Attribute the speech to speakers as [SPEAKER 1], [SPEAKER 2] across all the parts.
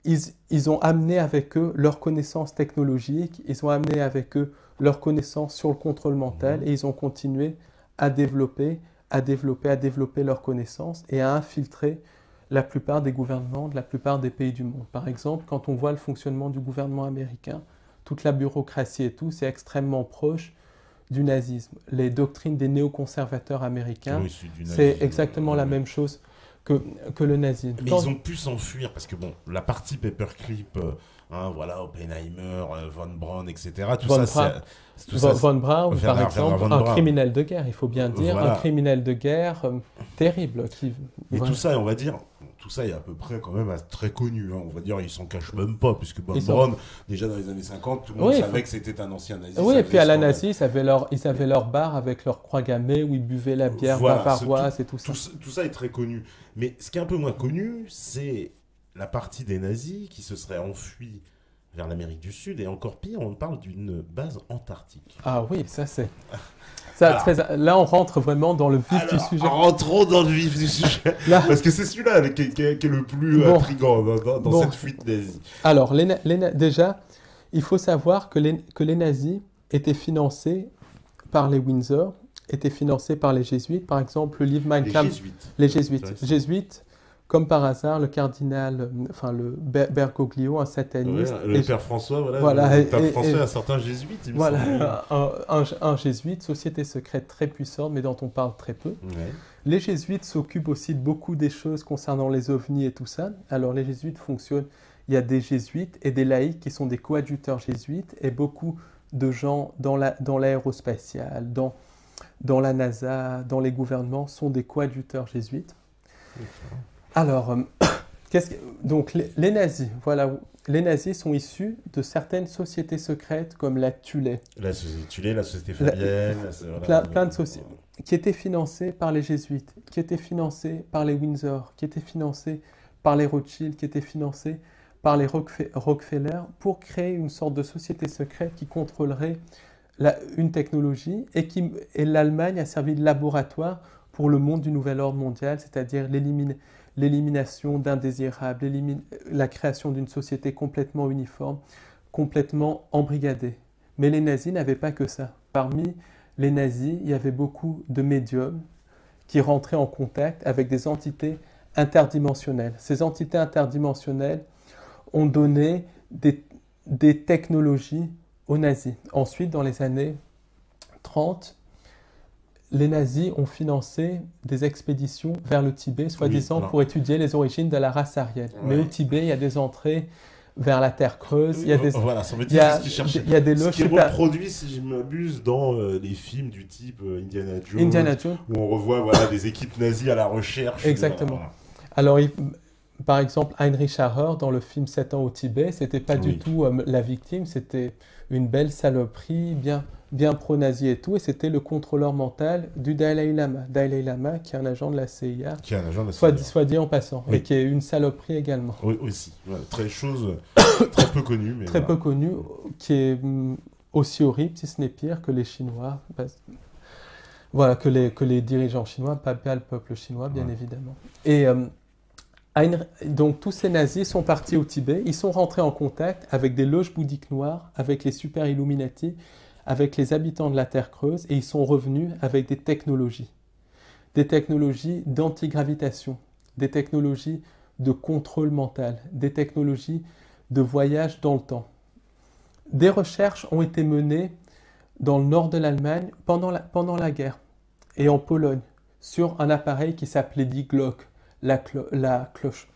[SPEAKER 1] ils ont amené avec eux leurs connaissances technologiques, ils ont amené avec eux leurs connaissances sur le contrôle mental
[SPEAKER 2] Mhm.
[SPEAKER 1] et ils ont continué à développer, à développer leurs connaissances et à infiltrer la plupart des gouvernements de la plupart des pays du monde. Par exemple, quand on voit le fonctionnement du gouvernement américain, toute la bureaucratie et tout, c'est extrêmement proche du nazisme. Les doctrines des néoconservateurs américains,
[SPEAKER 2] Oui, c'est du
[SPEAKER 1] c'est
[SPEAKER 2] nazisme.
[SPEAKER 1] exactement la
[SPEAKER 2] Ouais.
[SPEAKER 1] même chose que le nazisme.
[SPEAKER 2] Mais ils ont pu s'enfuir parce que bon, la partie paperclip, voilà, Oppenheimer, Von Braun, etc. Tout
[SPEAKER 1] Von
[SPEAKER 2] ça,
[SPEAKER 1] Braun,
[SPEAKER 2] tout ça,
[SPEAKER 1] Von Braun, par
[SPEAKER 2] Werner
[SPEAKER 1] exemple,
[SPEAKER 2] Von
[SPEAKER 1] un
[SPEAKER 2] Braun.
[SPEAKER 1] criminel de guerre, il faut bien dire, un
[SPEAKER 2] Voilà.
[SPEAKER 1] criminel de guerre terrible.
[SPEAKER 2] Mais tout
[SPEAKER 1] Voilà.
[SPEAKER 2] ça, on va dire, tout ça est à peu près quand même très connu. On va dire, ils s'en cachent même pas, puisque Von
[SPEAKER 1] Ils sont...
[SPEAKER 2] Braun, déjà dans les années 50, tout le monde
[SPEAKER 1] Oui,
[SPEAKER 2] savait que c'était un ancien nazi.
[SPEAKER 1] oui,
[SPEAKER 2] Ça
[SPEAKER 1] et puis
[SPEAKER 2] faisait
[SPEAKER 1] à la
[SPEAKER 2] scandale.
[SPEAKER 1] nazie, ils avaient leur bar avec leur croix gammée où ils buvaient la bière
[SPEAKER 2] Voilà,
[SPEAKER 1] bavaroise et tout ça.
[SPEAKER 2] tout ça est très connu. Mais ce qui est un peu moins connu, c'est la partie des nazis qui se seraient enfuis vers l'Amérique du Sud. Et encore pire, on parle d'une base antarctique.
[SPEAKER 1] Ah oui, ça c'est... Ça,
[SPEAKER 2] Alors,
[SPEAKER 1] là, on rentre vraiment dans le vif du sujet.
[SPEAKER 2] rentrons dans le vif du sujet.
[SPEAKER 1] Là,
[SPEAKER 2] Parce que c'est celui-là qui est le plus
[SPEAKER 1] bon,
[SPEAKER 2] intriguant dans
[SPEAKER 1] bon.
[SPEAKER 2] cette fuite nazie.
[SPEAKER 1] Alors, déjà, il faut savoir que les nazis étaient financés par les Windsor, étaient financés par les jésuites. Par exemple, le livre Mein
[SPEAKER 2] Les
[SPEAKER 1] Kampf,
[SPEAKER 2] jésuites.
[SPEAKER 1] les
[SPEAKER 2] Intéressant.
[SPEAKER 1] jésuites, comme par hasard, le cardinal, enfin le Bergoglio, un
[SPEAKER 2] Ouais,
[SPEAKER 1] sataniste,
[SPEAKER 2] le père François,
[SPEAKER 1] voilà,
[SPEAKER 2] le pape François, un certain jésuite, il me semble.
[SPEAKER 1] voilà, un jésuite, société secrète très puissante, mais dont on parle très peu.
[SPEAKER 2] Ouais.
[SPEAKER 1] Les jésuites s'occupent aussi de beaucoup des choses concernant les ovnis et tout ça. Alors les jésuites fonctionnent, il y a des jésuites et des laïcs qui sont des coadjuteurs jésuites et beaucoup de gens dans l'aérospatiale, dans la NASA, dans les gouvernements sont des coadjuteurs jésuites. Alors, donc les nazis, voilà, les nazis sont issus de certaines sociétés secrètes comme la Thule,
[SPEAKER 2] La société Tulé, la société Fabienne,
[SPEAKER 1] plein de sociétés qui étaient financées par les jésuites, qui étaient financées par les Windsor, qui étaient financées par les Rothschild, qui étaient financées par les Rockefeller pour créer une sorte de société secrète qui contrôlerait une technologie et l'Allemagne a servi de laboratoire pour le monde du nouvel ordre mondial, c'est-à-dire l'élimination d'indésirables, la création d'une société complètement uniforme, complètement embrigadée. Mais les nazis n'avaient pas que ça. Parmi les nazis, il y avait beaucoup de médiums qui rentraient en contact avec des entités interdimensionnelles. Ces entités interdimensionnelles ont donné des technologies aux nazis. Ensuite, dans les années 30, les nazis ont financé des expéditions vers le Tibet, soi-disant pour étudier les origines de la race aryenne. Ouais. Mais au Tibet, il y a des entrées vers la Terre creuse. Il y a des,
[SPEAKER 2] voilà,
[SPEAKER 1] il y a, il y a des loges.
[SPEAKER 2] Ce qui est reproduit, si je m'abuse, dans les films du type Indiana Jones, où on revoit des équipes nazies à la recherche.
[SPEAKER 1] Exactement. Alors, par exemple, Heinrich Harrer, dans le film 7 ans au Tibet, c'était pas du tout la victime, c'était une belle saloperie, bien pro-nazi et tout, et c'était le contrôleur mental du Dalai Lama. Dalai Lama, qui est un agent de la CIA.
[SPEAKER 2] Qui est un agent de la CIA.
[SPEAKER 1] Soit dit en passant, et qui est une saloperie également.
[SPEAKER 2] Oui, aussi. Voilà, très peu connue. Mais
[SPEAKER 1] très peu connue, qui est aussi horrible, si ce n'est pire, que les Chinois. Voilà, que les dirigeants chinois, pas le peuple chinois, bien évidemment. Et donc tous ces nazis sont partis au Tibet, ils sont rentrés en contact avec des loges bouddhiques noires, avec les super Illuminati, avec les habitants de la Terre creuse, et ils sont revenus avec des technologies d'antigravitation, des technologies de contrôle mental, des technologies de voyage dans le temps. Des recherches ont été menées dans le nord de l'Allemagne pendant la guerre et en Pologne sur un appareil qui s'appelait Die Glock, la cloche.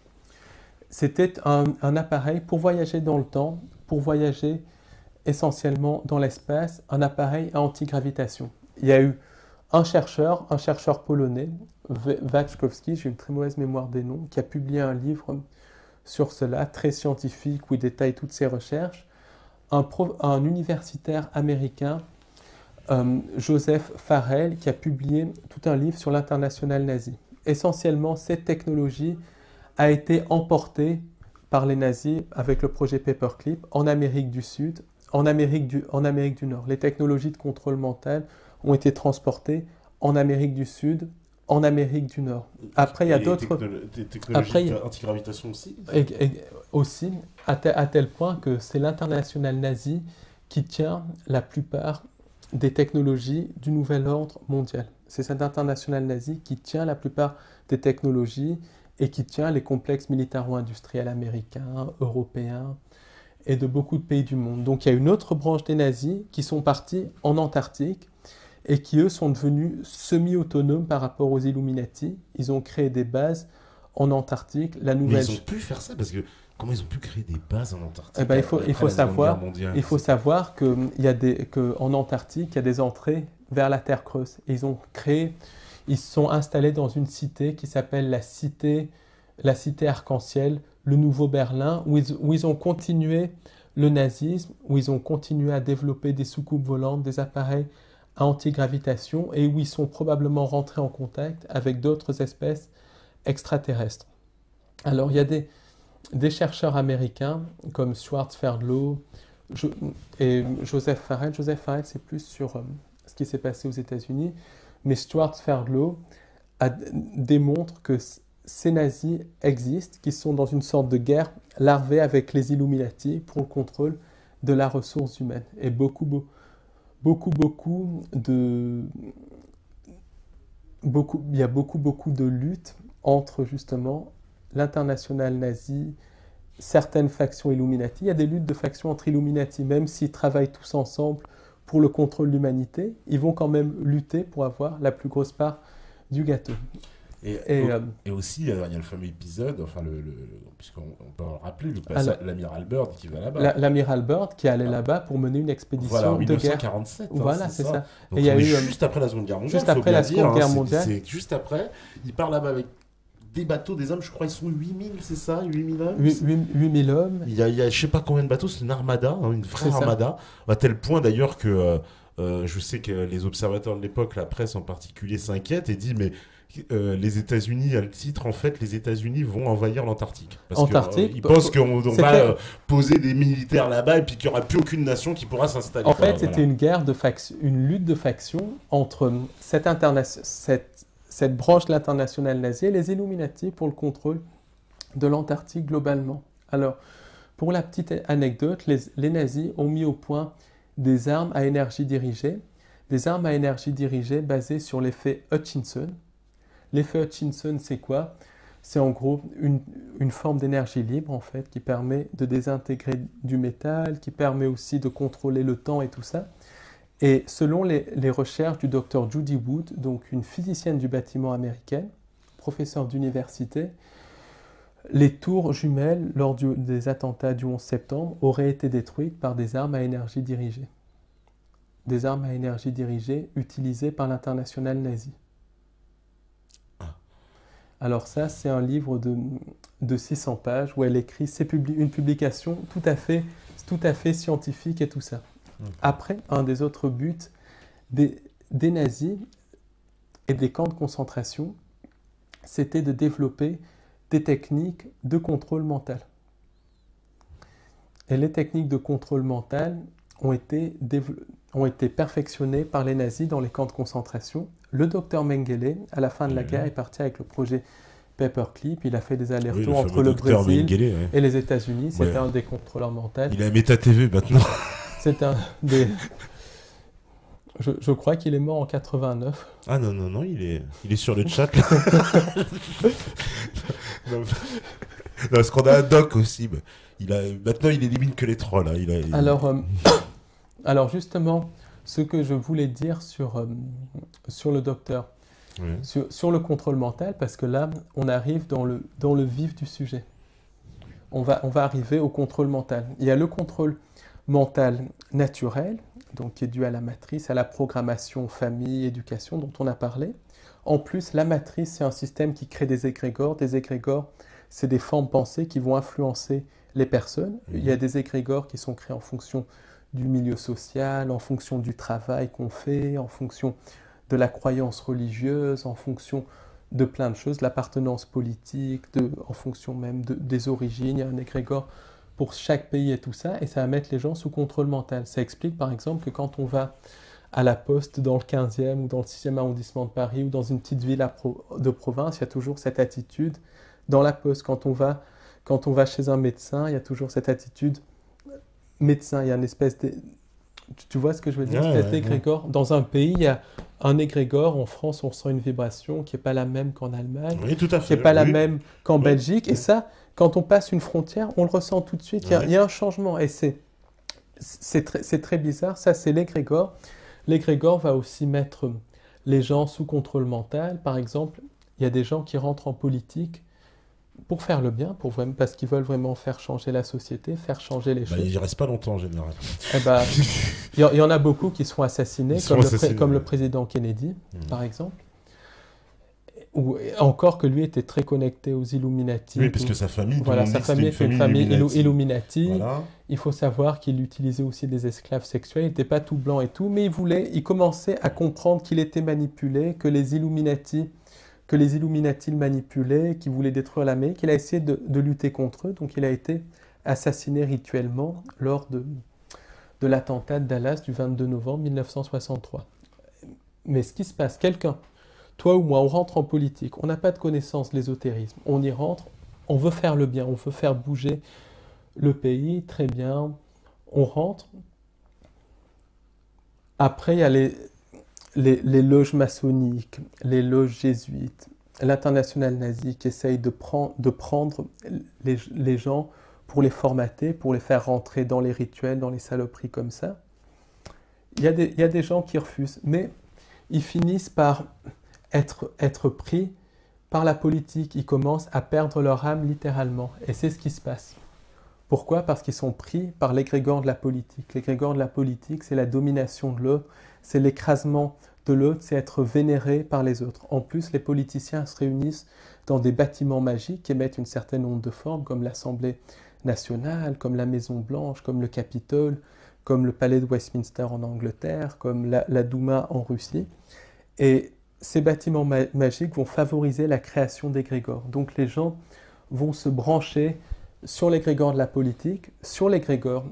[SPEAKER 1] C'était un appareil pour voyager dans le temps, pour voyager essentiellement dans l'espace, un appareil à antigravitation. Il y a eu un chercheur polonais, Wachkowski, j'ai une très mauvaise mémoire des noms, qui a publié un livre sur cela, très scientifique, où il détaille toutes ses recherches. Un universitaire américain, Joseph Farrell, qui a publié tout un livre sur l'internationale nazie. Essentiellement, cette technologie a été emportée par les nazis avec le projet Paperclip en Amérique du Sud, en Amérique du Nord. Les technologies de contrôle mental ont été transportées en Amérique du Sud, en Amérique du Nord. Après, il y a d'autres...
[SPEAKER 2] Technologies anti-gravitation aussi.
[SPEAKER 1] Aussi, à tel point que c'est l'internationale nazie qui tient la plupart des technologies du nouvel ordre mondial. C'est cette internationale nazie qui tient la plupart des technologies et qui tient les complexes militaro-industriels américains, européens et de beaucoup de pays du monde. Donc il y a une autre branche des nazis qui sont partis en Antarctique et qui, eux, sont devenus semi-autonomes par rapport aux Illuminati. Ils ont créé des bases en Antarctique.
[SPEAKER 2] Mais ils ont pu faire ça parce que comment ils ont pu créer des bases en Antarctique?
[SPEAKER 1] Eh ben, il faut savoir qu'en Antarctique, il y a des entrées vers la Terre creuse. Et ils se sont installés dans une cité qui s'appelle la cité Arc-en-Ciel, le Nouveau Berlin, où ils ont continué le nazisme, où ils ont continué à développer des soucoupes volantes, des appareils à antigravitation, et où ils sont probablement rentrés en contact avec d'autres espèces extraterrestres. Alors, il y a des chercheurs américains comme Stuart Ferdlow et Joseph Farrell. Joseph Farrell, c'est plus sur ce qui s'est passé aux États-Unis, mais Stuart Ferdlow démontre que ces nazis existent, qui sont dans une sorte de guerre larvée avec les Illuminati pour le contrôle de la ressource humaine. Et il y a beaucoup de luttes entre justement l'internationale nazie, certaines factions Illuminati. Il y a des luttes de factions entre Illuminati, même s'ils travaillent tous ensemble pour le contrôle de l'humanité, ils vont quand même lutter pour avoir la plus grosse part du gâteau.
[SPEAKER 2] Et aussi, il y a le fameux épisode, enfin, puisqu'on peut en rappeler, l'amiral Byrd qui va là-bas.
[SPEAKER 1] L'amiral Byrd qui allait là-bas pour mener une expédition
[SPEAKER 2] en
[SPEAKER 1] de guerre.
[SPEAKER 2] 1947.
[SPEAKER 1] Voilà, c'est ça.
[SPEAKER 2] Donc, il y a eu juste après la Seconde Guerre mondiale.
[SPEAKER 1] Juste après la Seconde Guerre mondiale.
[SPEAKER 2] C'est juste après. Il part là-bas avec des bateaux, des hommes, je crois, ils sont 8000, c'est ça, 8000 hommes
[SPEAKER 1] 8000 hommes.
[SPEAKER 2] Il y a je sais pas combien de bateaux, c'est une armada, une vraie armada. À tel point d'ailleurs que je sais que les observateurs de l'époque, la presse en particulier, s'inquiètent et disent mais les États-Unis, à le titre, en fait, les États-Unis vont envahir l'Antarctique. Parce qu'ils pensent qu'on va poser des militaires là-bas et puis qu'il n'y aura plus aucune nation qui pourra s'installer.
[SPEAKER 1] En fait, c'était une guerre de factions, une lutte de factions entre cette branche de l'internationale nazie et les Illuminati pour le contrôle de l'Antarctique globalement. Alors, pour la petite anecdote, les nazis ont mis au point des armes à énergie dirigée basées sur l'effet Hutchinson. L'effet Hutchinson, c'est quoi? C'est en gros une forme d'énergie libre, en fait, qui permet de désintégrer du métal, qui permet aussi de contrôler le temps et tout ça. Et selon les recherches du docteur Judy Wood, donc une physicienne du bâtiment américaine, professeure d'université, les tours jumelles lors des attentats du 11 septembre auraient été détruites par des armes à énergie dirigée. Des armes à énergie dirigée utilisées par l'internationale nazie. Alors ça, c'est un livre de 600 pages où elle écrit une publication tout à fait scientifique et tout ça. Après, un des autres buts des nazis et des camps de concentration, c'était de développer des techniques de contrôle mental. Et les techniques de contrôle mental ont été perfectionnées par les nazis dans les camps de concentration. Le docteur Mengele, à la fin de la guerre, est parti avec le projet Paperclip. Il a fait des allers-retours entre le Brésil et les États-Unis. C'était un des contrôleurs mentaux.
[SPEAKER 2] Il a Meta TV maintenant.
[SPEAKER 1] C'est un des... Je crois qu'il est mort en 89.
[SPEAKER 2] Ah non, il est sur le chat. Non, parce qu'on a un doc aussi. Maintenant, il élimine que les trolls. Hein.
[SPEAKER 1] Alors justement, ce que je voulais dire sur le docteur, sur le contrôle mental, parce que là, on arrive dans le vif du sujet. On va arriver au contrôle mental. Il y a le contrôle mental naturel, donc qui est dû à la matrice, à la programmation, famille, éducation, dont on a parlé. En plus, la matrice, c'est un système qui crée des égrégores. Des égrégores, c'est des formes pensées qui vont influencer les personnes. Il y a des égrégores qui sont créés en fonction du milieu social, en fonction du travail qu'on fait, en fonction de la croyance religieuse, en fonction de plein de choses, l'appartenance politique, en fonction même des origines. Il y a un égrégore pour chaque pays et tout ça, et ça va mettre les gens sous contrôle mental. Ça explique par exemple que quand on va à la Poste dans le 15e ou dans le 6e arrondissement de Paris ou dans une petite ville de province, il y a toujours cette attitude. Dans la Poste, quand on va chez un médecin, il y a toujours cette attitude médecin. Il y a une espèce de... Tu vois ce que je veux dire? Une espèce d'égrégore. Dans un pays, il y a un égrégore. En France, on ressent une vibration qui n'est pas la même qu'en Allemagne,
[SPEAKER 2] Oui, tout à
[SPEAKER 1] qui
[SPEAKER 2] fait.
[SPEAKER 1] n'est pas la
[SPEAKER 2] Oui.
[SPEAKER 1] même qu'en
[SPEAKER 2] Oui.
[SPEAKER 1] Belgique. Et ça, quand on passe une frontière, on le ressent tout de suite. Il y a un changement. Et c'est très bizarre. Ça, c'est l'égrégore. L'égrégore va aussi mettre les gens sous contrôle mental. Par exemple, il y a des gens qui rentrent en politique pour faire le bien, parce qu'ils veulent vraiment faire changer la société, faire changer les choses.
[SPEAKER 2] Ils ne restent pas longtemps en général.
[SPEAKER 1] Eh ben, il y en a beaucoup qui sont assassinés, comme le président Kennedy, par exemple. Ou encore que lui était très connecté aux Illuminati.
[SPEAKER 2] Oui, parce que sa famille,
[SPEAKER 1] voilà, sa famille était une famille Illuminati.
[SPEAKER 2] Voilà.
[SPEAKER 1] Il faut savoir qu'il utilisait aussi des esclaves sexuels. Il n'était pas tout blanc et tout, mais il commençait à comprendre qu'il était manipulé, que les Illuminati le manipulaient, qui voulaient détruire l'Amérique. Il a essayé de lutter contre eux, donc il a été assassiné rituellement lors de l'attentat de Dallas du 22 novembre 1963. Mais ce qui se passe, toi ou moi, on rentre en politique, on n'a pas de connaissance de l'ésotérisme, on y rentre, on veut faire le bien, on veut faire bouger le pays, très bien, on rentre. Après, il y a les loges maçonniques, les loges jésuites, l'internationale nazie qui essaye de prendre les gens pour les formater, pour les faire rentrer dans les rituels, dans les saloperies comme ça. Il y a des gens qui refusent, mais ils finissent par être pris par la politique. Ils commencent à perdre leur âme littéralement. Et c'est ce qui se passe. Pourquoi? Parce qu'ils sont pris par l'égrégore de la politique. L'égrégore de la politique, c'est la domination de l'autre, c'est l'écrasement de l'autre, c'est être vénéré par les autres. En plus, les politiciens se réunissent dans des bâtiments magiques qui émettent une certaine onde de forme, comme l'Assemblée nationale, comme la Maison Blanche, comme le Capitole, comme le Palais de Westminster en Angleterre, comme la Douma en Russie. Et ces bâtiments magiques vont favoriser la création d'égrégores. Donc les gens vont se brancher sur l'égrégore de la politique, sur l'égrégore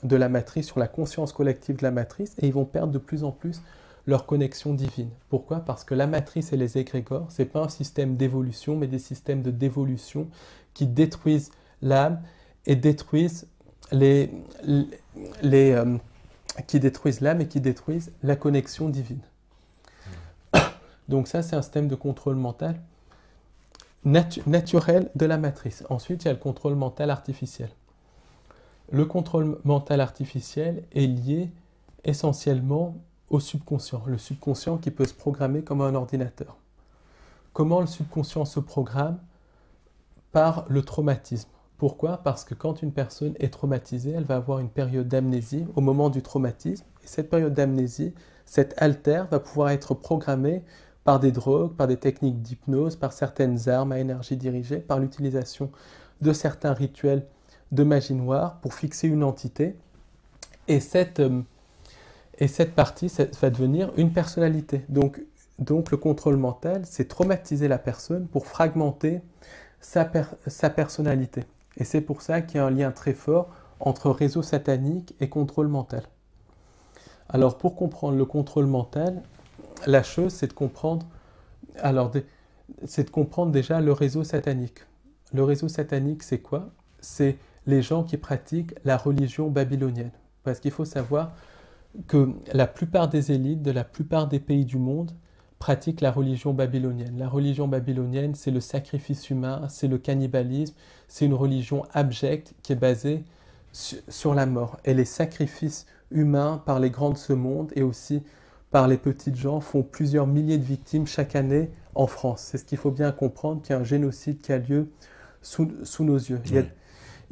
[SPEAKER 1] de la matrice, sur la conscience collective de la matrice, et ils vont perdre de plus en plus leur connexion divine. Pourquoi? Parce que la matrice et les égrégores, ce n'est pas un système d'évolution, mais des systèmes de dévolution qui détruisent l'âme et détruisent qui détruisent l'âme et qui détruisent la connexion divine. Donc ça, c'est un système de contrôle mental naturel de la matrice. Ensuite, il y a le contrôle mental artificiel. Le contrôle mental artificiel est lié essentiellement au subconscient. Le subconscient qui peut se programmer comme un ordinateur. Comment le subconscient se programme? Par le traumatisme. Pourquoi? Parce que quand une personne est traumatisée, elle va avoir une période d'amnésie au moment du traumatisme. Et cette période d'amnésie, cette alter va pouvoir être programmée par des drogues, par des techniques d'hypnose, par certaines armes à énergie dirigée, par l'utilisation de certains rituels de magie noire pour fixer une entité. Et cette partie, ça va devenir une personnalité. Donc le contrôle mental, c'est traumatiser la personne pour fragmenter sa personnalité. Et c'est pour ça qu'il y a un lien très fort entre réseau satanique et contrôle mental. Alors pour comprendre le contrôle mental, la chose c'est de comprendre, déjà le réseau satanique. Le réseau satanique c'est quoi? C'est les gens qui pratiquent la religion babylonienne. Parce qu'il faut savoir que la plupart des élites de la plupart des pays du monde pratiquent la religion babylonienne. La religion babylonienne, c'est le sacrifice humain, c'est le cannibalisme, c'est une religion abjecte qui est basée sur la mort. Et les sacrifices humains par les grands de ce monde et aussi par les petites gens font plusieurs milliers de victimes chaque année en France. C'est ce qu'il faut bien comprendre, qu'il y a un génocide qui a lieu sous nos yeux.
[SPEAKER 2] Oui.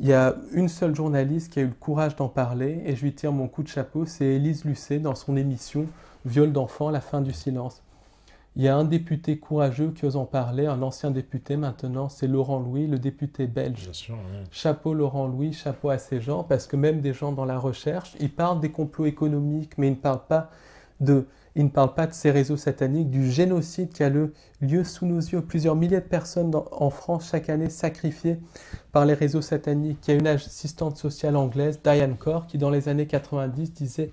[SPEAKER 1] Il y a une seule journaliste qui a eu le courage d'en parler et je lui tire mon coup de chapeau, c'est Élise Lucet dans son émission Viol d'enfants, la fin du silence. Il y a un député courageux qui ose en parler, un ancien député maintenant, c'est Laurent Louis, le député belge.
[SPEAKER 2] Bien sûr, oui.
[SPEAKER 1] Chapeau Laurent Louis, chapeau à ces gens, parce que même des gens dans la recherche, ils parlent des complots économiques, mais ils ne parlent pas de ces réseaux sataniques, du génocide qui a lieu sous nos yeux. Plusieurs milliers de personnes en France chaque année sacrifiées par les réseaux sataniques. Il y a une assistante sociale anglaise, Diane Corr, qui dans les années 90 disait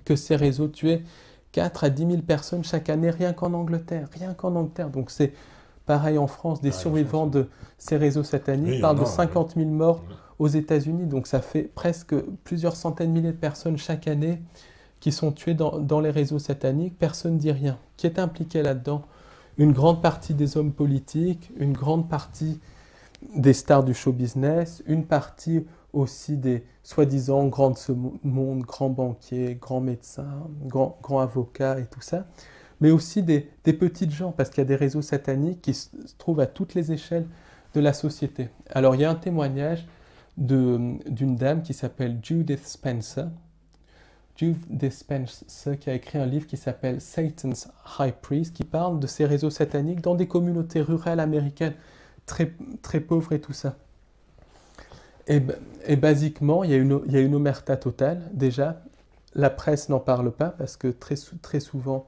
[SPEAKER 1] que ces réseaux tuaient 4 à 10 000 personnes chaque année, rien qu'en Angleterre. Rien qu'en Angleterre. Donc c'est pareil en France, des survivants de ces réseaux sataniques parlent de 50 000 morts aux États-Unis. Donc ça fait presque plusieurs centaines de milliers de personnes chaque année qui sont tuées dans les réseaux sataniques. Personne ne dit rien. Qui est impliqué là-dedans? Une grande partie des hommes politiques, une grande partie des stars du show business, une partie aussi des soi-disant grands de ce monde, grands banquiers, grands médecins, grands avocats et tout ça, mais aussi des petites gens, parce qu'il y a des réseaux sataniques qui se trouvent à toutes les échelles de la société. Alors il y a un témoignage d'une dame qui s'appelle Judith Spencer. Judith Spencer qui a écrit un livre qui s'appelle Satan's High Priest, qui parle de ces réseaux sataniques dans des communautés rurales américaines très, très pauvres et tout ça. Et basiquement, il y a une omerta totale déjà. La presse n'en parle pas parce que très souvent,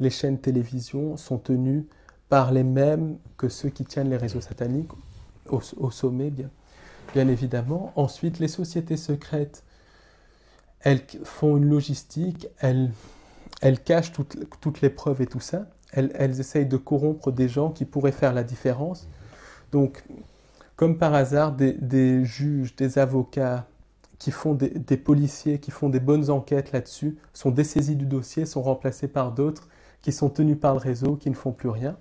[SPEAKER 1] les chaînes de télévision sont tenues par les mêmes que ceux qui tiennent les réseaux sataniques au sommet, bien évidemment. Ensuite, les sociétés secrètes, elles font une logistique, elles cachent toutes les preuves et tout ça. Elles essayent de corrompre des gens qui pourraient faire la différence. Donc, comme par hasard, des juges, des avocats, des policiers qui font des bonnes enquêtes là-dessus, sont dessaisis du dossier, sont remplacés par d'autres qui sont tenus par le réseau, qui ne font plus rien.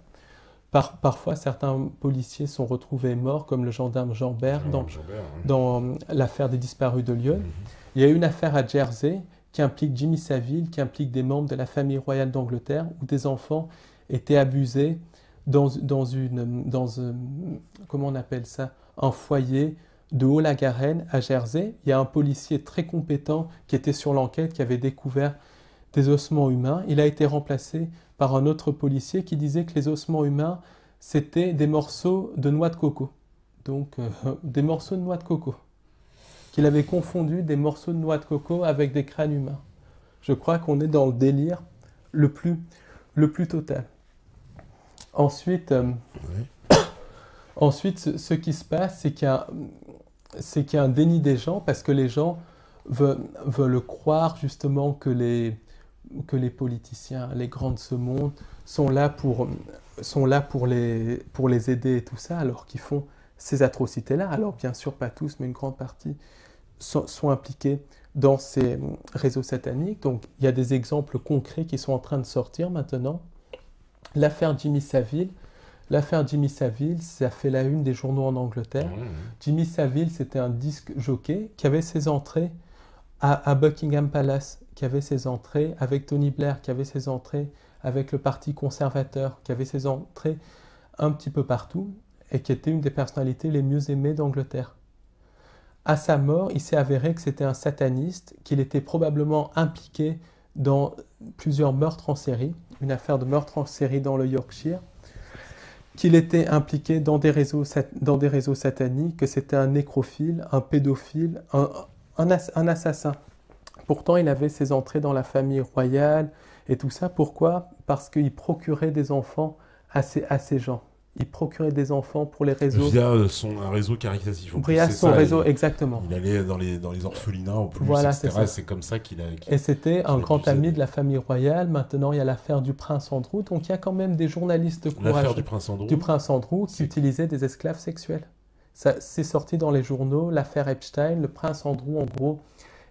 [SPEAKER 1] Parfois, certains policiers sont retrouvés morts, comme le gendarme Jean Bert dans l'affaire des disparus de Lyon. Il y a une affaire à Jersey qui implique Jimmy Savile, qui implique des membres de la famille royale d'Angleterre, où des enfants étaient abusés dans comment on appelle ça, un foyer de Haut-la-Garenne à Jersey. Il y a un policier très compétent qui était sur l'enquête, qui avait découvert des ossements humains. Il a été remplacé par un autre policier qui disait que les ossements humains, c'était des morceaux de noix de coco. Donc, des morceaux de noix de coco. Qu'il avait confondu des morceaux de noix de coco avec des crânes humains. Je crois qu'on est dans le délire le plus total. Ensuite, ce qui se passe, c'est qu'il y a un déni des gens parce que les gens veulent croire justement que les politiciens, les grands de ce monde, sont là pour les aider et tout ça, alors qu'ils font ces atrocités-là. Alors bien sûr, pas tous, mais une grande partie sont impliqués dans ces réseaux sataniques. Donc il y a des exemples concrets qui sont en train de sortir maintenant. L'affaire Jimmy Savile, ça fait la une des journaux en Angleterre. Jimmy Savile, c'était un disque jockey qui avait ses entrées à Buckingham Palace, qui avait ses entrées avec Tony Blair, qui avait ses entrées avec le Parti conservateur, qui avait ses entrées un petit peu partout, et qui était une des personnalités les mieux aimées d'Angleterre. À sa mort, il s'est avéré que c'était un sataniste, qu'il était probablement impliqué dans plusieurs meurtres en série, une affaire de meurtre en série dans le Yorkshire, qu'il était impliqué dans des réseaux sataniques, que c'était un nécrophile, un pédophile, un assassin. Pourtant, il avait ses entrées dans la famille royale et tout ça. Pourquoi? Parce qu'il procurait des enfants à ces gens. Il procurait des enfants pour les réseaux.
[SPEAKER 2] Via un réseau caritatif.
[SPEAKER 1] Via son réseau, exactement.
[SPEAKER 2] Il allait dans les orphelinats en plus,
[SPEAKER 1] voilà,
[SPEAKER 2] etc. C'est comme ça qu'il a...
[SPEAKER 1] Et c'était un grand ami de la famille royale. Maintenant, il y a l'affaire du prince Andrew. Donc, il y a quand même des journalistes courageux.
[SPEAKER 2] L'affaire du prince Andrew
[SPEAKER 1] qui utilisaient des esclaves sexuels. C'est sorti dans les journaux. L'affaire Epstein. Le prince Andrew, en gros,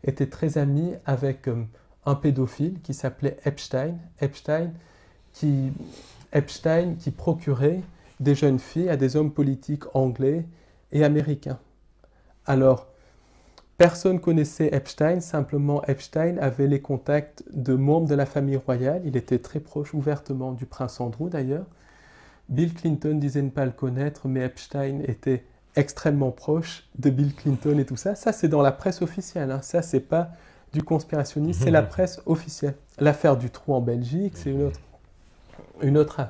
[SPEAKER 1] était très ami avec un pédophile qui s'appelait Epstein. Epstein qui procurait des jeunes filles à des hommes politiques anglais et américains. Alors, personne connaissait Epstein, simplement Epstein avait les contacts de membres de la famille royale, il était très proche ouvertement du prince Andrew d'ailleurs. Bill Clinton disait ne pas le connaître, mais Epstein était extrêmement proche de Bill Clinton et tout ça. Ça, c'est dans la presse officielle, hein. Ça, c'est pas du conspirationnisme, c'est la presse officielle. L'affaire du trou en Belgique, c'est une autre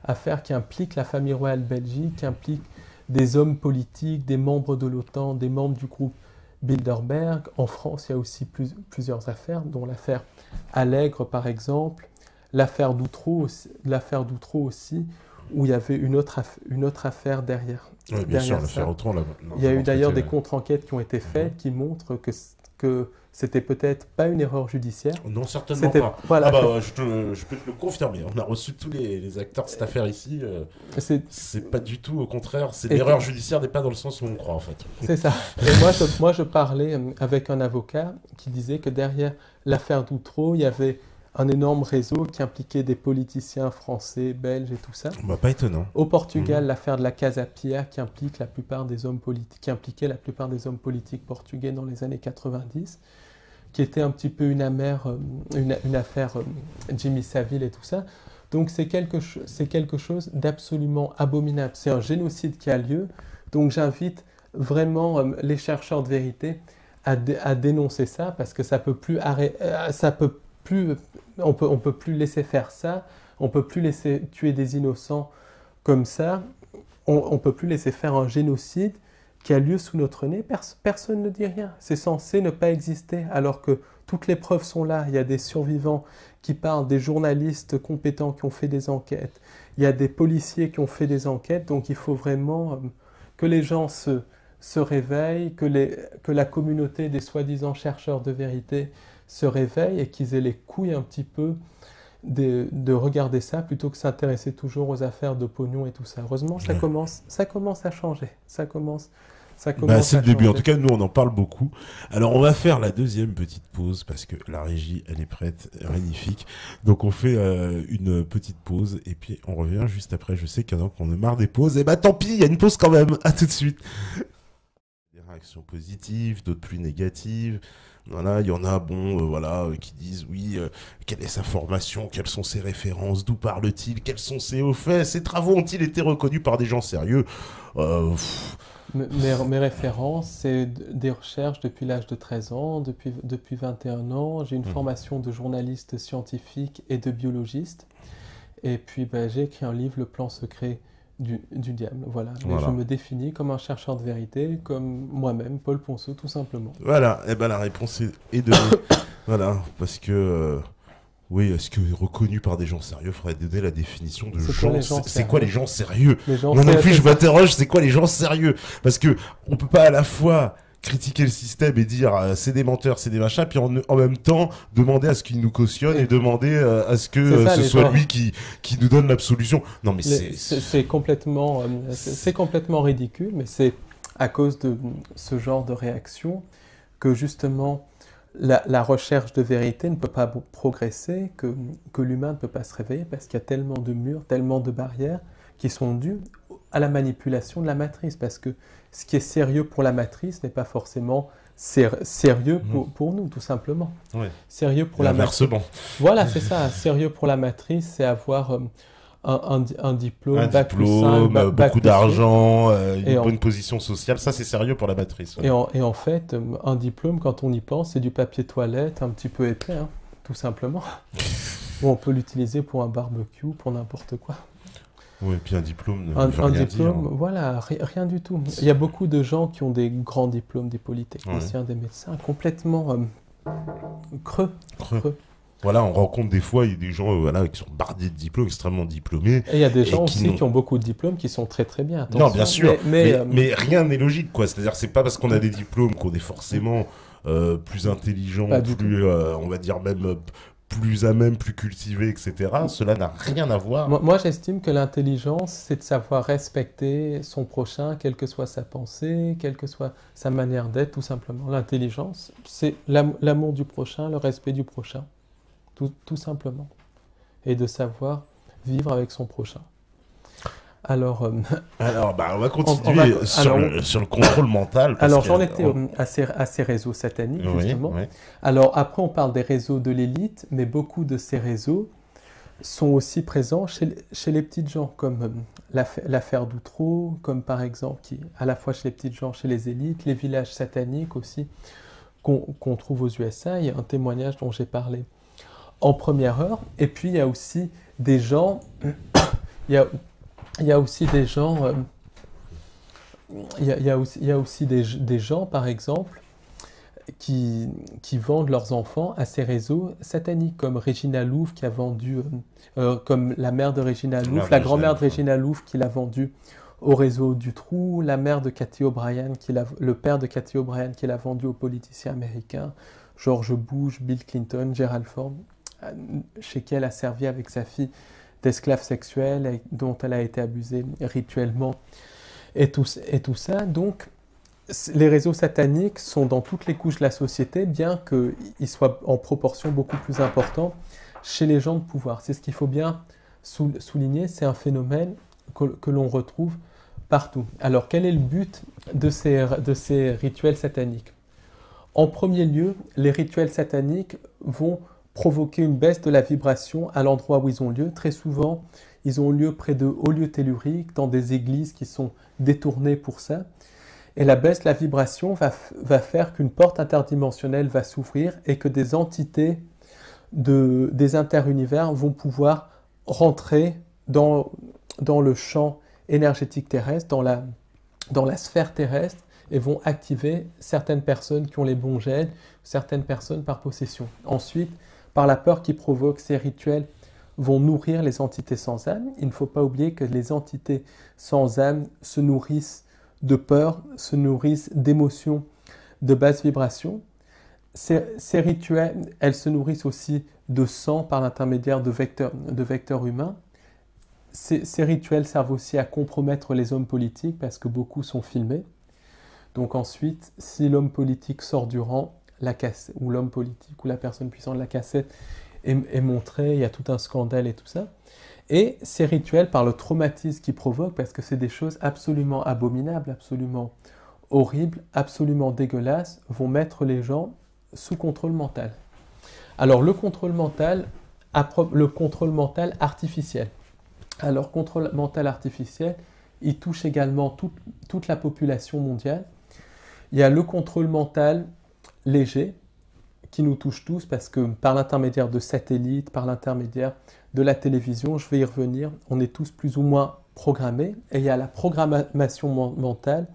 [SPEAKER 1] affaire qui implique la famille royale belgique, qui implique des hommes politiques, des membres de l'OTAN, des membres du groupe Bilderberg. En France, il y a aussi plusieurs affaires, dont l'affaire Allègre, par exemple, l'affaire d'Outreau aussi, où il y avait une autre affaire derrière.
[SPEAKER 2] Oui, bien sûr,
[SPEAKER 1] derrière ça.
[SPEAKER 2] l'affaire Autran, là.
[SPEAKER 1] Il y a eu d'ailleurs des contre-enquêtes qui ont été faites qui montrent que c'était peut-être pas une erreur judiciaire.
[SPEAKER 2] Non, certainement pas.
[SPEAKER 1] Voilà,
[SPEAKER 2] je peux te le confirmer. On a reçu tous les acteurs de cette affaire ici. C'est pas du tout, au contraire. L'erreur judiciaire n'est pas dans le sens où on croit, en fait.
[SPEAKER 1] C'est ça. Et moi, je parlais avec un avocat qui disait que derrière l'affaire d'Outreau, il y avait un énorme réseau qui impliquait des politiciens français, belges et tout ça.
[SPEAKER 2] Bah, pas étonnant.
[SPEAKER 1] Au Portugal, l'affaire de la Casa Pia qui impliquait la plupart des hommes politiques portugais dans les années 90, qui était un petit peu une affaire Jimmy Savile et tout ça. Donc c'est quelque chose d'absolument abominable. C'est un génocide qui a lieu. Donc j'invite vraiment les chercheurs de vérité à dénoncer ça parce que on peut plus laisser faire ça. On peut plus laisser tuer des innocents comme ça. On peut plus laisser faire un génocide qui a lieu sous notre nez. Personne ne dit rien. C'est censé ne pas exister alors que toutes les preuves sont là. Il y a des survivants qui parlent, des journalistes compétents qui ont fait des enquêtes. Il y a des policiers qui ont fait des enquêtes. Donc il faut vraiment que les gens se réveillent, que la communauté des soi-disant chercheurs de vérité se réveille et qu'ils aient les couilles un petit peu de regarder ça plutôt que s'intéresser toujours aux affaires de pognon et tout ça. Heureusement, ça commence à changer. Ça commence c'est
[SPEAKER 2] le début. En tout cas, nous, on en parle beaucoup. Alors, on va faire la deuxième petite pause parce que la régie, elle est prête, magnifique. Donc, on fait une petite pause et puis on revient juste après. Je sais qu'il y en a qui en ont marre des pauses. Et bah, tant pis, il y a une pause quand même. À tout de suite. Des réactions positives, d'autres plus négatives. Voilà, il y en a, qui disent oui, quelle est sa formation, quelles sont ses références, d'où parle-t-il, quels sont ses hauts faits, ses travaux ont-ils été reconnus par des gens sérieux
[SPEAKER 1] Mes références, c'est des recherches depuis l'âge de 13 ans, depuis 21 ans. J'ai une formation de journaliste scientifique et de biologiste. Et puis j'ai écrit un livre, Le plan secret du diable. Voilà. Et je me définis comme un chercheur de vérité, comme moi-même, Paul Ponceau, tout simplement.
[SPEAKER 2] Voilà, et la réponse est donnée. Voilà, parce que... oui, est-ce que reconnu par des gens sérieux, il faudrait donner la définition de gens. C'est quoi les gens sérieux? Moi non plus, je m'interroge, c'est quoi les gens sérieux? Parce que on peut pas à la fois critiquer le système et dire c'est des menteurs, c'est des machins, puis en même temps demander à ce qu'il nous cautionne et demander à ce que ce soit lui qui nous donne l'absolution. Non mais
[SPEAKER 1] c'est complètement ridicule, mais c'est à cause de ce genre de réaction que justement la recherche de vérité ne peut pas progresser, que l'humain ne peut pas se réveiller parce qu'il y a tellement de murs, tellement de barrières qui sont dues à la manipulation de la matrice. Parce que ce qui est sérieux pour la matrice n'est pas forcément sérieux pour nous, tout simplement.
[SPEAKER 2] Ouais.
[SPEAKER 1] Sérieux pour la matrice. Voilà, c'est ça. Sérieux pour la matrice, c'est avoir un diplôme, bac plus 5,
[SPEAKER 2] beaucoup d'argent, une bonne position sociale. Ça, c'est sérieux pour la matrice. Ouais.
[SPEAKER 1] Et en fait, un diplôme, quand on y pense, c'est du papier toilette un petit peu épais, hein, tout simplement. On peut l'utiliser pour un barbecue, pour n'importe quoi.
[SPEAKER 2] Oui, et puis un diplôme
[SPEAKER 1] un diplôme, dire. Voilà, rien du tout. Il y a beaucoup de gens qui ont des grands diplômes, des polytechniciens, des médecins, complètement creux.
[SPEAKER 2] Voilà, on rencontre des fois, il y a des gens qui sont bardés de diplômes, extrêmement diplômés.
[SPEAKER 1] Et il y a des gens aussi qui ont beaucoup de diplômes qui sont très très bien.
[SPEAKER 2] Attention. Non, bien sûr, mais rien n'est logique, quoi. C'est-à-dire, c'est pas parce qu'on a des diplômes qu'on est forcément plus intelligent, on va dire même plus à même, plus cultivé, etc. Cela n'a rien à voir.
[SPEAKER 1] Moi, j'estime que l'intelligence, c'est de savoir respecter son prochain, quelle que soit sa pensée, quelle que soit sa manière d'être, tout simplement. L'intelligence, c'est l'amour du prochain, le respect du prochain. Tout simplement. Et de savoir vivre avec son prochain. Alors, on
[SPEAKER 2] va continuer sur le contrôle mental.
[SPEAKER 1] Alors, j'en étais à ces réseaux sataniques, justement. Oui. Alors, après, on parle des réseaux de l'élite, mais beaucoup de ces réseaux sont aussi présents chez les petites gens, comme l'affaire d'Outreau, comme par exemple, à la fois chez les petites gens, chez les élites, les villages sataniques aussi, qu'on trouve aux USA. Il y a un témoignage dont j'ai parlé en première heure. Et puis, il y a aussi des gens... Il y a aussi des gens, il y a aussi des gens, par exemple, qui vendent leurs enfants à ces réseaux sataniques, comme Regina Louf qui a vendu, comme la mère de Regina Louf, la grand-mère de Regina Louf qui l'a vendu au réseau du Trou, la mère de Cathy O'Brien, le père de Cathy O'Brien qui l'a vendu aux politiciens américains, George Bush, Bill Clinton, Gerald Ford, chez qui elle a servi avec sa fille d'esclave sexuelle dont elle a été abusée rituellement et tout ça. Donc, les réseaux sataniques sont dans toutes les couches de la société, bien qu'ils soient en proportion beaucoup plus importante chez les gens de pouvoir. C'est ce qu'il faut bien souligner, c'est un phénomène que l'on retrouve partout. Alors, quel est le but de ces rituels sataniques? En premier lieu, les rituels sataniques vont provoquer une baisse de la vibration à l'endroit où ils ont lieu. Très souvent, ils ont lieu près de hauts lieux telluriques, dans des églises qui sont détournées pour ça. Et la baisse de la vibration va faire qu'une porte interdimensionnelle va s'ouvrir et que des entités des interunivers vont pouvoir rentrer dans le champ énergétique terrestre, dans la sphère terrestre, et vont activer certaines personnes qui ont les bons gènes, certaines personnes par possession. Ensuite, par la peur qui provoque, ces rituels vont nourrir les entités sans âme. Il ne faut pas oublier que les entités sans âme se nourrissent de peur, se nourrissent d'émotions de basse vibration. Ces rituels, elles se nourrissent aussi de sang par l'intermédiaire de vecteurs humains. Ces rituels servent aussi à compromettre les hommes politiques parce que beaucoup sont filmés. Donc ensuite, si l'homme politique sort du rang, la cassette, ou l'homme politique ou la personne puissante de la cassette est montrée, il y a tout un scandale et tout ça. Et ces rituels, par le traumatisme qu'ils provoquent, parce que c'est des choses absolument abominables, absolument horribles, absolument dégueulasses, vont mettre les gens sous contrôle mental. Alors le contrôle mental artificiel. Alors contrôle mental artificiel, il touche également toute la population mondiale. Il y a le contrôle mental léger, qui nous touche tous, parce que par l'intermédiaire de satellites, par l'intermédiaire de la télévision, je vais y revenir, on est tous plus ou moins programmés. Et il y a la programmation mentale,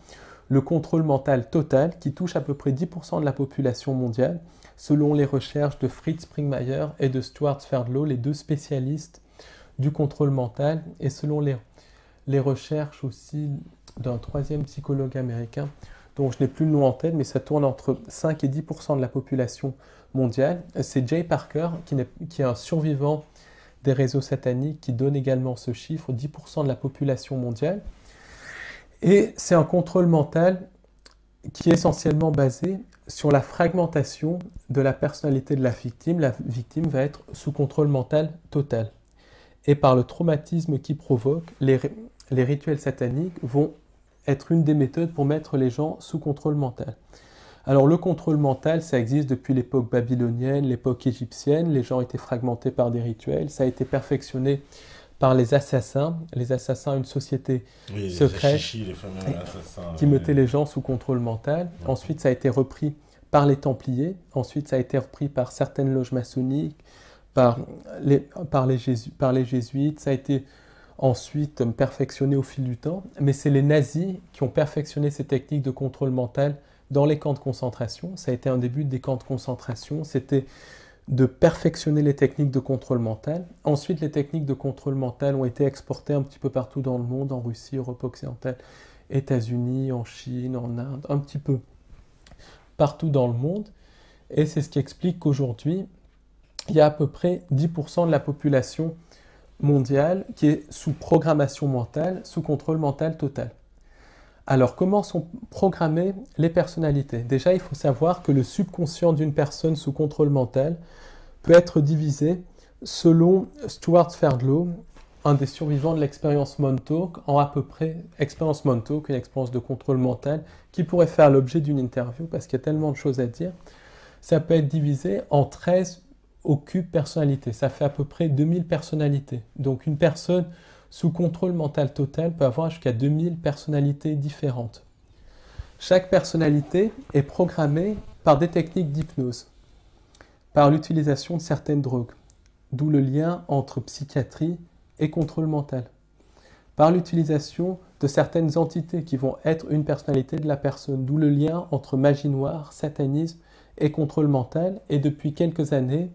[SPEAKER 1] le contrôle mental total, qui touche à peu près 10% de la population mondiale, selon les recherches de Fritz Springmeier et de Stuart Sverdlow, les deux spécialistes du contrôle mental, et selon les recherches aussi d'un troisième psychologue américain, dont je n'ai plus le nom en tête, mais ça tourne entre 5 et 10% de la population mondiale. C'est Jay Parker, qui est un survivant des réseaux sataniques, qui donne également ce chiffre, 10% de la population mondiale. Et c'est un contrôle mental qui est essentiellement basé sur la fragmentation de la personnalité de la victime. La victime va être sous contrôle mental total. Et par le traumatisme qu'il provoque, les rituels sataniques vont être une des méthodes pour mettre les gens sous contrôle mental. Alors le contrôle mental, ça existe depuis l'époque babylonienne, l'époque égyptienne, les gens étaient fragmentés par des rituels, ça a été perfectionné par les assassins, une société secrète qui mettait les gens sous contrôle mental. Ouais. Ensuite, ça a été repris par les Templiers, ensuite ça a été repris par certaines loges maçonniques, par les jésuites, ça a été ensuite perfectionné au fil du temps, mais c'est les nazis qui ont perfectionné ces techniques de contrôle mental dans les camps de concentration. Ça a été un des buts des camps de concentration, c'était de perfectionner les techniques de contrôle mental. Ensuite, les techniques de contrôle mental ont été exportées un petit peu partout dans le monde, en Russie, Europe occidentale, États-Unis, en Chine, en Inde, un petit peu partout dans le monde. Et c'est ce qui explique qu'aujourd'hui, il y a à peu près 10% de la population mondiale qui est sous programmation mentale, sous contrôle mental total. Alors, comment sont programmées les personnalités? Déjà, il faut savoir que le subconscient d'une personne sous contrôle mental peut être divisé selon Stuart Sverdlow, un des survivants de l'expérience Montauk, en à peu près, expérience Montauk, une expérience de contrôle mental, qui pourrait faire l'objet d'une interview, parce qu'il y a tellement de choses à dire. Ça peut être divisé en 13 occupe personnalité. Ça fait à peu près 2000 personnalités. Donc une personne sous contrôle mental total peut avoir jusqu'à 2000 personnalités différentes. Chaque personnalité est programmée par des techniques d'hypnose, par l'utilisation de certaines drogues, d'où le lien entre psychiatrie et contrôle mental, par l'utilisation de certaines entités qui vont être une personnalité de la personne, d'où le lien entre magie noire, satanisme et contrôle mental, et depuis quelques années,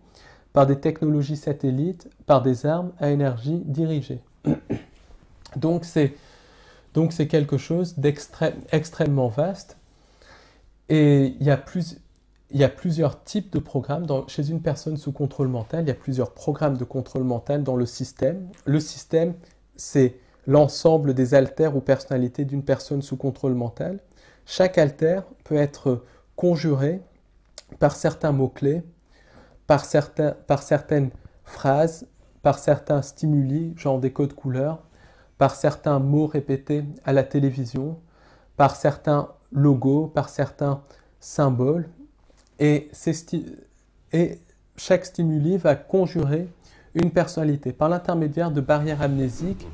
[SPEAKER 1] par des technologies satellites, par des armes à énergie dirigée. Donc c'est quelque chose d'extrêmement vaste, et il y a plusieurs types de programmes. Chez une personne sous contrôle mental, il y a plusieurs programmes de contrôle mental dans le système. Le système, c'est l'ensemble des alters ou personnalités d'une personne sous contrôle mental. Chaque alter peut être conjuré par certains mots-clés, par certaines phrases, par certains stimuli, genre des codes couleurs, par certains mots répétés à la télévision, par certains logos, par certains symboles. Et chaque stimuli va conjurer une personnalité. Par l'intermédiaire de barrières amnésiques,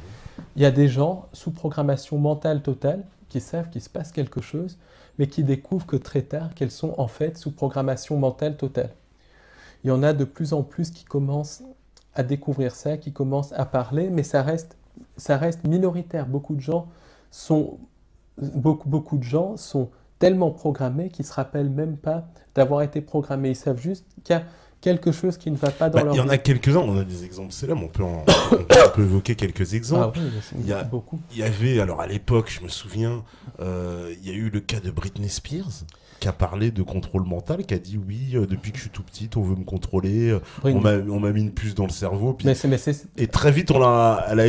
[SPEAKER 1] il y a des gens sous programmation mentale totale qui savent qu'il se passe quelque chose, mais qui découvrent que très tard qu'elles sont en fait sous programmation mentale totale. Il y en a de plus en plus qui commencent à découvrir ça, qui commencent à parler, mais ça reste minoritaire. Beaucoup de gens sont tellement programmés qu'ils ne se rappellent même pas d'avoir été programmés. Ils savent juste qu'il y a quelque chose qui ne va pas dans leur vie.
[SPEAKER 2] Il y en a quelques-uns, on a des exemples célèbres, on peut évoquer quelques exemples.
[SPEAKER 1] Ah oui, il y a beaucoup.
[SPEAKER 2] Il y avait, alors à l'époque, je me souviens, il y a eu le cas de Britney Spears, qui a parlé de contrôle mental, qui a dit oui, depuis que je suis tout petite, on veut me contrôler, on m'a mis une puce dans le cerveau. Puis, et très vite, elle a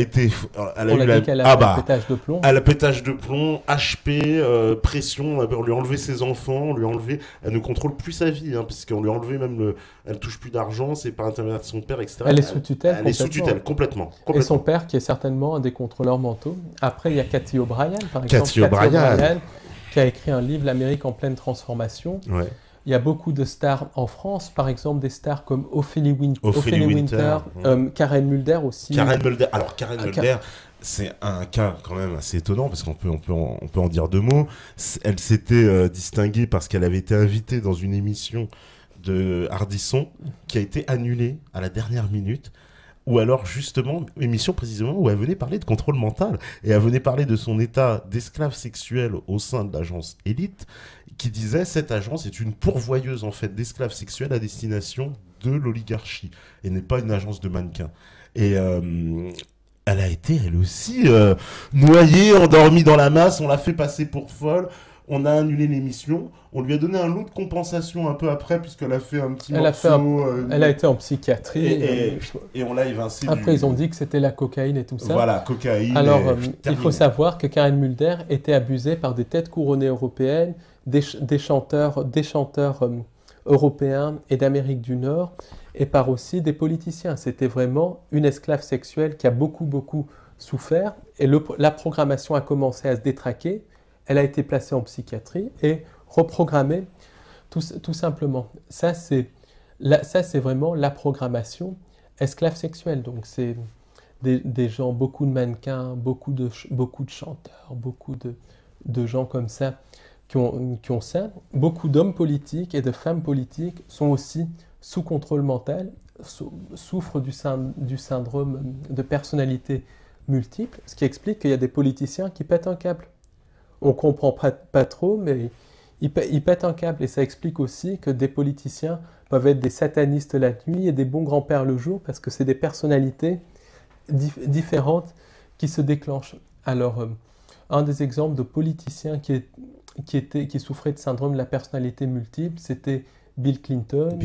[SPEAKER 1] pétage de plomb.
[SPEAKER 2] Elle a pétage de plomb, HP, pression, on lui a enlevé ses enfants, elle ne contrôle plus sa vie, hein, puisqu'on lui a enlevé même elle touche plus d'argent, c'est par intermédiaire de son père, etc.
[SPEAKER 1] Elle est sous tutelle.
[SPEAKER 2] Elle est sous tutelle, complètement.
[SPEAKER 1] Et son père, qui est certainement un des contrôleurs mentaux. Après, il y a Cathy O'Brien, par exemple.
[SPEAKER 2] Cathy O'Brien,
[SPEAKER 1] qui a écrit un livre, L'Amérique en pleine transformation.
[SPEAKER 2] Ouais.
[SPEAKER 1] Il y a beaucoup de stars en France, par exemple des stars comme Ophélie Winter, Karen Mulder aussi.
[SPEAKER 2] Karen Mulder, c'est un cas quand même assez étonnant parce qu'on peut en dire deux mots. Elle s'était distinguée parce qu'elle avait été invitée dans une émission de Ardisson qui a été annulée à la dernière minute. Ou alors justement, émission précisément où elle venait parler de contrôle mental et elle venait parler de son état d'esclave sexuel au sein de l'agence Élite, qui disait cette agence est une pourvoyeuse en fait d'esclaves sexuels à destination de l'oligarchie et n'est pas une agence de mannequins. Et elle a été elle aussi noyée, endormie dans la masse, on l'a fait passer pour folle. On a annulé l'émission. On lui a donné un lot de compensation un peu après, puisqu'elle a fait un petit morceau.
[SPEAKER 1] Elle a été en psychiatrie.
[SPEAKER 2] Et on l'a évincé.
[SPEAKER 1] Après, ils ont dit que c'était la cocaïne et tout ça.
[SPEAKER 2] Voilà, cocaïne.
[SPEAKER 1] Alors, il faut savoir que Karen Mulder était abusée par des têtes couronnées européennes, des chanteurs européens et d'Amérique du Nord, et par aussi des politiciens. C'était vraiment une esclave sexuelle qui a beaucoup souffert. Et la programmation a commencé à se détraquer. Elle a été placée en psychiatrie et reprogrammée tout simplement. Ça, c'est vraiment la programmation esclave sexuelle. Donc, c'est des gens, beaucoup de mannequins, beaucoup de chanteurs, beaucoup de gens comme ça qui ont ça. Beaucoup d'hommes politiques et de femmes politiques sont aussi sous contrôle mental, souffrent du syndrome de personnalité multiple, ce qui explique qu'il y a des politiciens qui pètent un câble. On ne comprend pas trop, mais ils pètent un câble. Et ça explique aussi que des politiciens peuvent être des satanistes la nuit et des bons grands-pères le jour, parce que c'est des personnalités différentes qui se déclenchent. Alors, un des exemples de politiciens qui souffraient de syndrome de la personnalité multiple, c'était Bill Clinton.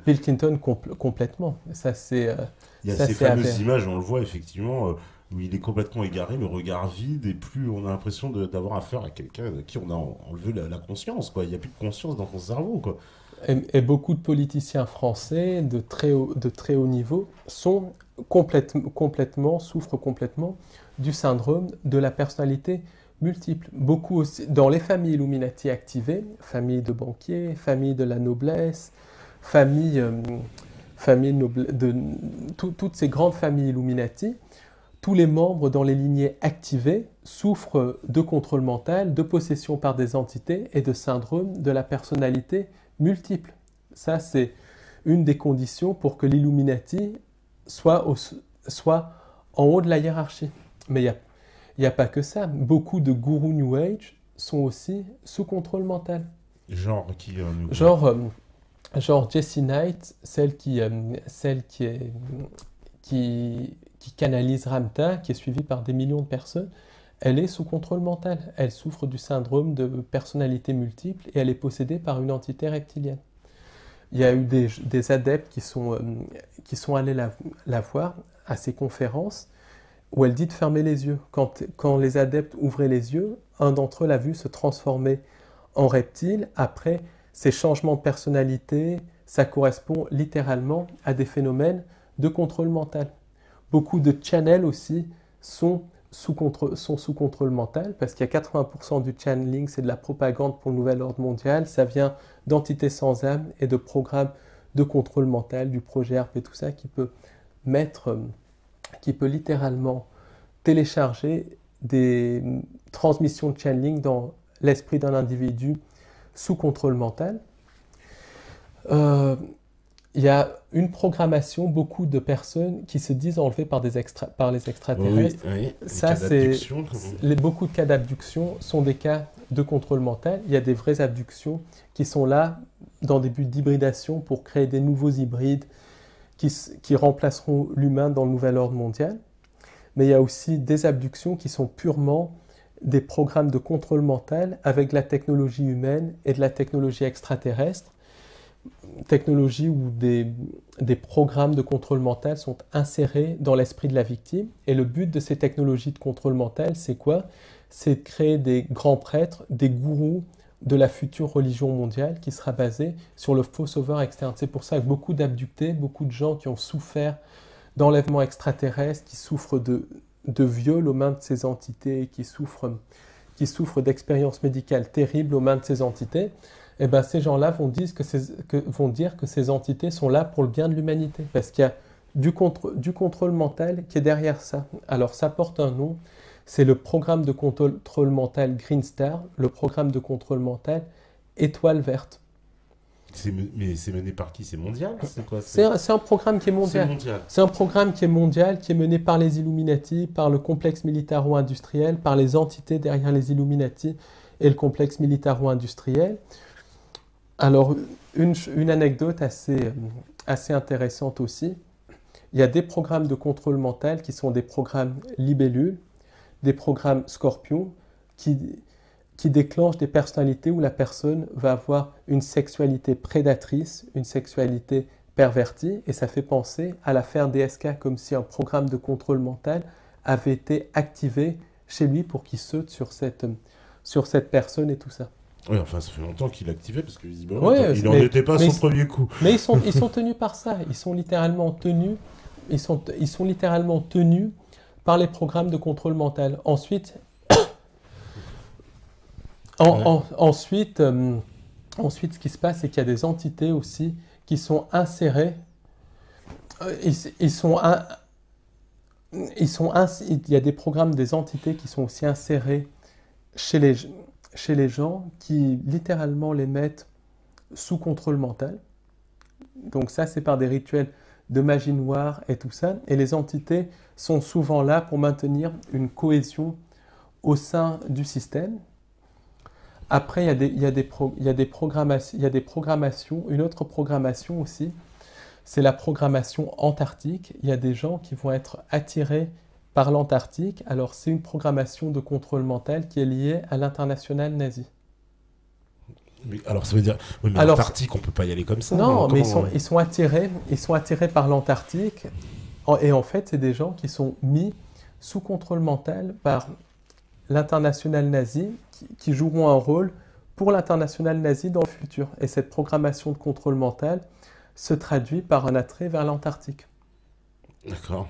[SPEAKER 1] Bill Clinton complètement. Ça, c'est...
[SPEAKER 2] Il y a ces fameuses images, on le voit effectivement... où il est complètement égaré, le regard vide, et plus on a l'impression d'avoir affaire à quelqu'un de qui on a enlevé la conscience, quoi. Il n'y a plus de conscience dans son cerveau, quoi.
[SPEAKER 1] Et beaucoup de politiciens français de très haut niveau souffrent complètement du syndrome de la personnalité multiple. Beaucoup aussi, dans les familles Illuminati activées, familles de banquiers, familles de la noblesse, toutes ces grandes familles Illuminati, tous les membres dans les lignées activées souffrent de contrôle mental, de possession par des entités et de syndrome de la personnalité multiple. Ça, c'est une des conditions pour que l'Illuminati soit en haut de la hiérarchie. Mais il n'y a pas que ça. Beaucoup de gourous New Age sont aussi sous contrôle mental.
[SPEAKER 2] Genre qui
[SPEAKER 1] genre Jessie Knight, qui canalise Ramtha, qui est suivie par des millions de personnes, elle est sous contrôle mental. Elle souffre du syndrome de personnalité multiple et elle est possédée par une entité reptilienne. Il y a eu des adeptes qui sont allés la voir à ses conférences où elle dit de fermer les yeux. Quand les adeptes ouvraient les yeux, un d'entre eux l'a vu se transformer en reptile. Après, ces changements de personnalité, ça correspond littéralement à des phénomènes de contrôle mental. Beaucoup de channels aussi sont sous contrôle mental parce qu'il y a 80% du channeling, c'est de la propagande pour le nouvel ordre mondial. Ça vient d'entités sans âme et de programmes de contrôle mental, du projet ARP et tout ça qui peut littéralement télécharger des transmissions de channeling dans l'esprit d'un individu sous contrôle mental. Il y a une programmation, beaucoup de personnes qui se disent enlevées par les extraterrestres.
[SPEAKER 2] Oui,
[SPEAKER 1] ça, beaucoup de cas d'abduction sont des cas de contrôle mental. Il y a des vraies abductions qui sont là dans des buts d'hybridation pour créer des nouveaux hybrides qui remplaceront l'humain dans le nouvel ordre mondial. Mais il y a aussi des abductions qui sont purement des programmes de contrôle mental avec de la technologie humaine et de la technologie extraterrestre. Technologie où des programmes de contrôle mental sont insérés dans l'esprit de la victime. Et le but de ces technologies de contrôle mental, c'est quoi? C'est de créer des grands prêtres, des gourous de la future religion mondiale qui sera basée sur le faux sauveur externe. C'est pour ça que beaucoup d'abductés, beaucoup de gens qui ont souffert d'enlèvements extraterrestres, qui souffrent de viols aux mains de ces entités, qui souffrent d'expériences médicales terribles aux mains de ces entités, eh ben, ces gens-là vont dire que ces entités sont là pour le bien de l'humanité, parce qu'il y a du contrôle mental qui est derrière ça. Alors ça porte un nom, c'est le programme de contrôle mental Green Star, le programme de contrôle mental Étoile Verte.
[SPEAKER 2] Mais c'est mené par qui? C'est mondial? C'est quoi?
[SPEAKER 1] C'est un programme qui est mondial. C'est un programme qui est mondial, qui est mené par les Illuminati, par le complexe militaro-industriel, par les entités derrière les Illuminati et le complexe militaro-industriel. Alors, une anecdote assez intéressante aussi, il y a des programmes de contrôle mental qui sont des programmes libellules, des programmes scorpions, qui déclenchent des personnalités où la personne va avoir une sexualité prédatrice, une sexualité pervertie, et ça fait penser à l'affaire DSK, comme si un programme de contrôle mental avait été activé chez lui pour qu'il saute sur cette personne et tout ça.
[SPEAKER 2] Oui, enfin, ça fait longtemps qu'il est activé parce que visiblement, il n'en était pas son premier coup.
[SPEAKER 1] Mais ils sont tenus par ça. Ils sont littéralement tenus. Ils sont littéralement tenus par les programmes de contrôle mental. Ensuite, ensuite, ce qui se passe, c'est qu'il y a des entités aussi qui sont insérées. Il y a des programmes, des entités qui sont aussi insérées chez les gens qui littéralement les mettent sous contrôle mental. Donc ça, c'est par des rituels de magie noire et tout ça. Et les entités sont souvent là pour maintenir une cohésion au sein du système. Après, il y a des programmations. Une autre programmation aussi, c'est la programmation antarctique. Il y a des gens qui vont être attirés par l'Antarctique. Alors, c'est une programmation de contrôle mental qui est liée à l'international nazi.
[SPEAKER 2] Mais alors, ça veut dire... Oui, mais l'Antarctique, on ne peut pas y aller comme ça.
[SPEAKER 1] Non, mais ils sont attirés par l'Antarctique. Et en fait, c'est des gens qui sont mis sous contrôle mental par l'international nazi, qui joueront un rôle pour l'international nazi dans le futur. Et cette programmation de contrôle mental se traduit par un attrait vers l'Antarctique.
[SPEAKER 2] D'accord.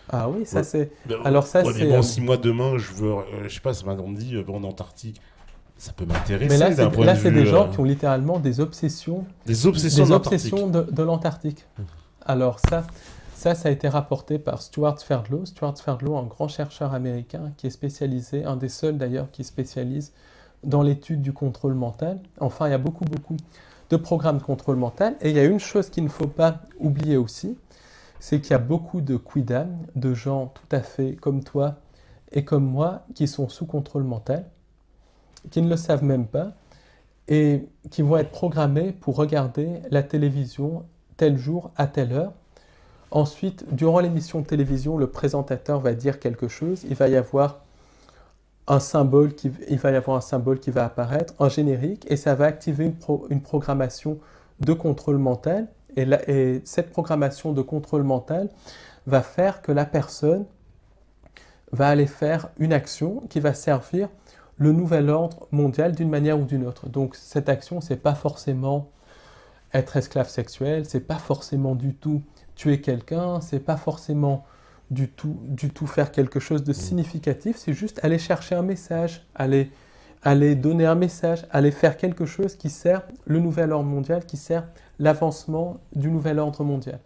[SPEAKER 1] Ah oui, ça c'est...
[SPEAKER 2] Alors ça c'est... Mais bon, si moi demain, je sais pas, on me dit, en Antarctique, ça peut m'intéresser.
[SPEAKER 1] Mais là, c'est des gens qui ont littéralement des obsessions.
[SPEAKER 2] Des obsessions
[SPEAKER 1] de l'Antarctique. Alors ça a été rapporté par Stuart Ferdlow. Stuart Ferdlow, un grand chercheur américain qui est spécialisé, un des seuls d'ailleurs qui spécialise dans l'étude du contrôle mental. Enfin, il y a beaucoup de programmes de contrôle mental. Et il y a une chose qu'il ne faut pas oublier aussi, c'est qu'il y a beaucoup de quidam, de gens tout à fait comme toi et comme moi, qui sont sous contrôle mental, qui ne le savent même pas. et qui vont être programmés pour regarder la télévision tel jour à telle heure. Ensuite, durant l'émission de télévision, le présentateur va dire quelque chose, il va y avoir un symbole qui va apparaître, un générique, et ça va activer une programmation de contrôle mental. Et cette programmation de contrôle mental va faire que la personne va aller faire une action qui va servir le nouvel ordre mondial d'une manière ou d'une autre. Donc cette action, c'est pas forcément être esclave sexuel, c'est pas forcément du tout tuer quelqu'un, c'est pas forcément du tout faire quelque chose de significatif, c'est juste aller chercher un message, aller donner un message, aller faire quelque chose qui sert le nouvel ordre mondial, qui sert l'avancement du nouvel ordre mondial.